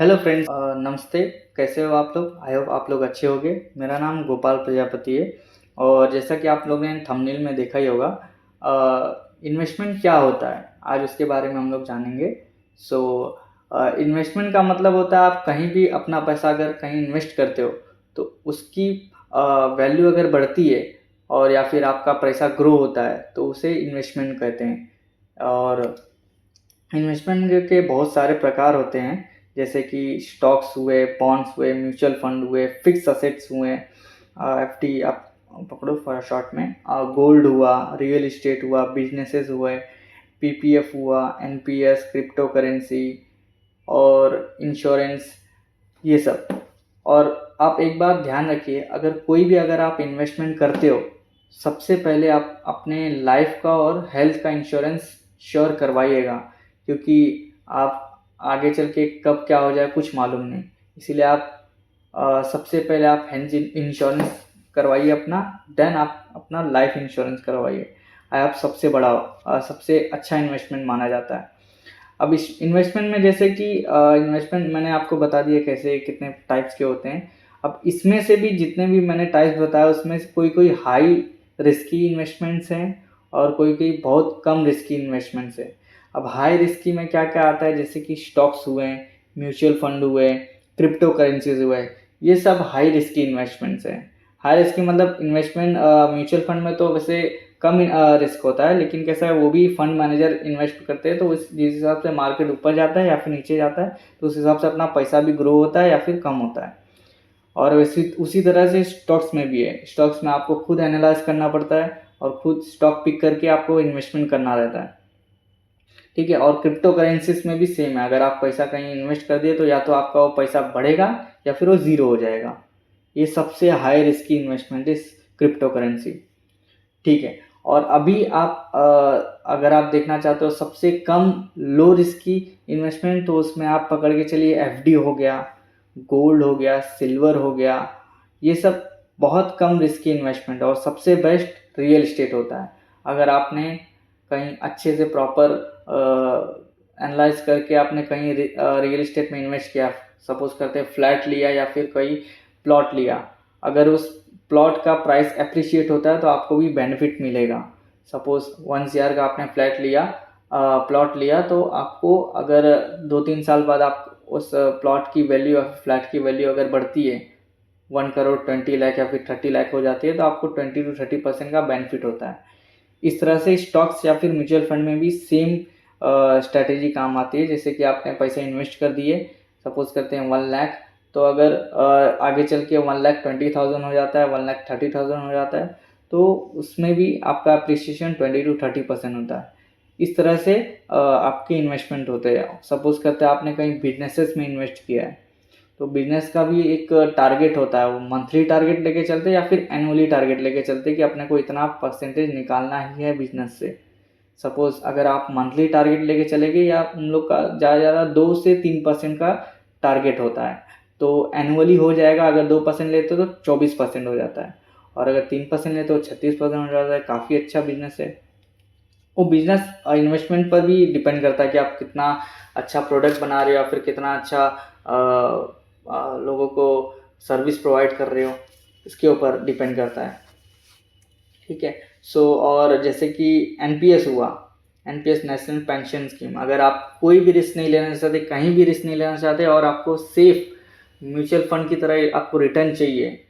Hello friends, नमस्ते। कैसे हो आप लोग? आई होप आप लोग अच्छे होंगे। मेरा नाम गोपाल प्रजापति है और जैसा कि आप लोगों ने थंबनेल में देखा ही होगा, इन्वेस्टमेंट क्या होता है आज उसके बारे में हम लोग जानेंगे। सो इन्वेस्टमेंट का मतलब होता है आप कहीं भी अपना पैसा अगर कहीं इन्वेस्ट करते हो तो उसकी वैल्यू अगर बढ़ती है और या फिर आपका पैसा ग्रो होता है तो उसे इन्वेस्टमेंट कहते हैं। और इन्वेस्टमेंट के बहुत सारे प्रकार होते हैं, जैसे कि स्टॉक्स हुए, बॉन्ड्स हुए, म्यूचुअल फंड हुए, फिक्स असेट्स हुए, एफडी आप पकड़ो फॉर शॉर्ट में, गोल्ड हुआ, रियल इस्टेट हुआ, बिजनेसेस हुए, पीपीएफ हुआ, एनपीएस, क्रिप्टो करेंसी और इंश्योरेंस, ये सब। और आप एक बात ध्यान रखिए, अगर आप इन्वेस्टमेंट करते हो, सबसे पहले आप अपने लाइफ का और हेल्थ का इंश्योरेंस श्योर करवाइएगा, क्योंकि आप आगे चल के कब क्या हो जाए कुछ मालूम नहीं। इसीलिए आप सबसे पहले आप हेल्थ इंश्योरेंस करवाइए अपना, देन आप अपना लाइफ इंश्योरेंस करवाइए। आप सबसे अच्छा इन्वेस्टमेंट माना जाता है। अब इस इन्वेस्टमेंट में जैसे कि इन्वेस्टमेंट मैंने आपको बता दिया कैसे कितने टाइप्स के होते हैं। अब इसमें से भी जितने भी मैंने टाइप्स बताया उसमें से कोई कोई हाई रिस्की इन्वेस्टमेंट्स हैं और कोई कोई बहुत कम रिस्की इन्वेस्टमेंट्स हैं। अब हाई रिस्की में क्या क्या आता है, जैसे कि स्टॉक्स हुए, म्यूचुअल फंड हुए, क्रिप्टो करेंसीज हुए, ये सब हाई रिस्की इन्वेस्टमेंट्स हैं। हाई रिस्की मतलब इन्वेस्टमेंट म्यूचुअल फंड में तो वैसे कम रिस्क होता है, लेकिन कैसा है वो भी फंड मैनेजर इन्वेस्ट करते हैं, तो जिस हिसाब से मार्केट ऊपर जाता है या फिर नीचे जाता है तो उस हिसाब से अपना पैसा भी ग्रो होता है या फिर कम होता है। और वैसे उसी तरह से स्टॉक्स में भी है। स्टॉक्स में आपको खुद एनालाइज करना पड़ता है और खुद स्टॉक पिक करके आपको इन्वेस्टमेंट करना रहता है, ठीक है। और क्रिप्टो करेंसीज में भी सेम है, अगर आप पैसा कहीं इन्वेस्ट कर दिए तो या तो आपका वो पैसा बढ़ेगा या फिर वो ज़ीरो हो जाएगा। ये सबसे high risky investment is crypto currency, ठीक है। और अभी आप अगर आप देखना चाहते हो सबसे कम लो रिस्की इन्वेस्टमेंट, तो उसमें आप पकड़ के चलिए एफडी हो गया, गोल्ड हो गया, सिल्वर हो गया, ये सब बहुत कम रिस्की इन्वेस्टमेंट। और सबसे बेस्ट रियल इस्टेट होता है। अगर आपने कहीं अच्छे से प्रॉपर एनालाइज करके आपने कहीं रियल इस्टेट में इन्वेस्ट किया, सपोज करते हैं फ्लैट लिया या फिर कोई प्लॉट लिया, अगर उस प्लॉट का प्राइस अप्रिशिएट होता है तो आपको भी बेनिफिट मिलेगा। सपोज 1 CR का आपने फ्लैट लिया, प्लॉट लिया, तो आपको अगर 2-3 साल बाद आप उस प्लॉट की वैल्यू, फ्लैट की वैल्यू अगर बढ़ती है 1 करोड़ 20 लाख या फिर 30 लाख हो जाती है, तो आपको 20 to 30% का बेनिफिट होता है। इस तरह से स्टॉक्स या फिर म्यूचुअल फंड में भी सेम स्ट्रैटेजी काम आती है। जैसे कि आपने पैसे इन्वेस्ट कर दिए, सपोज करते हैं 1 लाख, तो अगर आगे चल के 1,20,000 हो जाता है, 1,30,000 हो जाता है, तो उसमें भी आपका अप्रिसिएशन 20 to 30% होता है। इस तरह से आपके इन्वेस्टमेंट होते हैं। सपोज करते हैं आपने कहीं बिजनेसेस में इन्वेस्ट किया है, तो बिजनेस का भी एक टारगेट होता है, वो मंथली टारगेट लेके चलते हैं या फिर एनुअली टारगेट लेके चलते हैं कि अपने को इतना परसेंटेज निकालना ही है बिजनेस से। सपोज अगर आप मंथली टारगेट लेके चलेंगे, या उन लोग का ज़्यादा ज़्यादा 2 से 3% का टारगेट होता है, तो एनुअली हो जाएगा। अगर 2% लेते हो तो 24% हो जाता है, और अगर 3% लेते हो 36% हो जाता है। काफ़ी अच्छा बिजनेस है। वो बिजनेस इन्वेस्टमेंट पर भी डिपेंड करता है कि आप कितना अच्छा प्रोडक्ट बना रहे हो या फिर कितना अच्छा लोगों को सर्विस प्रोवाइड कर रहे हो, इसके ऊपर डिपेंड करता है, ठीक है। और जैसे कि एनपीएस हुआ, एनपीएस नेशनल पेंशन स्कीम, अगर आप कोई भी रिस्क नहीं लेना चाहते, कहीं भी रिस्क नहीं लेना चाहते और आपको सेफ म्यूचुअल फंड की तरह आपको रिटर्न चाहिए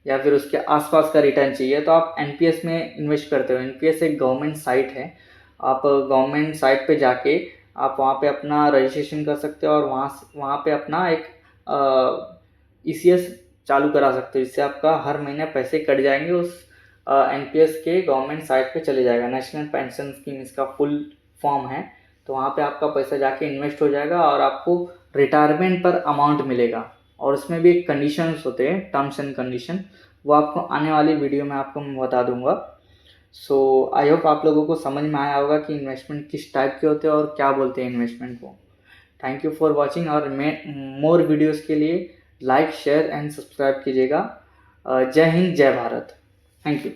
या फिर उसके आसपास का रिटर्न चाहिए, तो आप एनपीएस में इन्वेस्ट करते हो। एनपीएस एक गवर्नमेंट साइट है। आप गवर्नमेंट साइट पे जाके आप वहाँ पे अपना रजिस्ट्रेशन कर सकते हो और वहाँ पे अपना एक ईसीएस चालू करा सकते हो, जिससे आपका हर महीने पैसे कट जाएंगे, उस एनपीएस के गवर्नमेंट साइट पे चले जाएगा। नेशनल पेंशन स्कीम इसका फुल फॉर्म है। तो वहाँ पे आपका पैसा जाके इन्वेस्ट हो जाएगा और आपको रिटायरमेंट पर अमाउंट मिलेगा। और उसमें भी एक कंडीशंस होते हैं, टर्म्स एंड कंडीशन, वो आपको आने वाली वीडियो में आपको मैं बता दूंगा। आई होप आप लोगों को समझ में आया होगा कि इन्वेस्टमेंट किस टाइप के होते हैं और क्या बोलते हैं इन्वेस्टमेंट को। थैंक यू फॉर वॉचिंग, और मोर वीडियोज़ के लिए लाइक, शेयर एंड सब्सक्राइब कीजिएगा। जय हिंद, जय भारत। Thank you.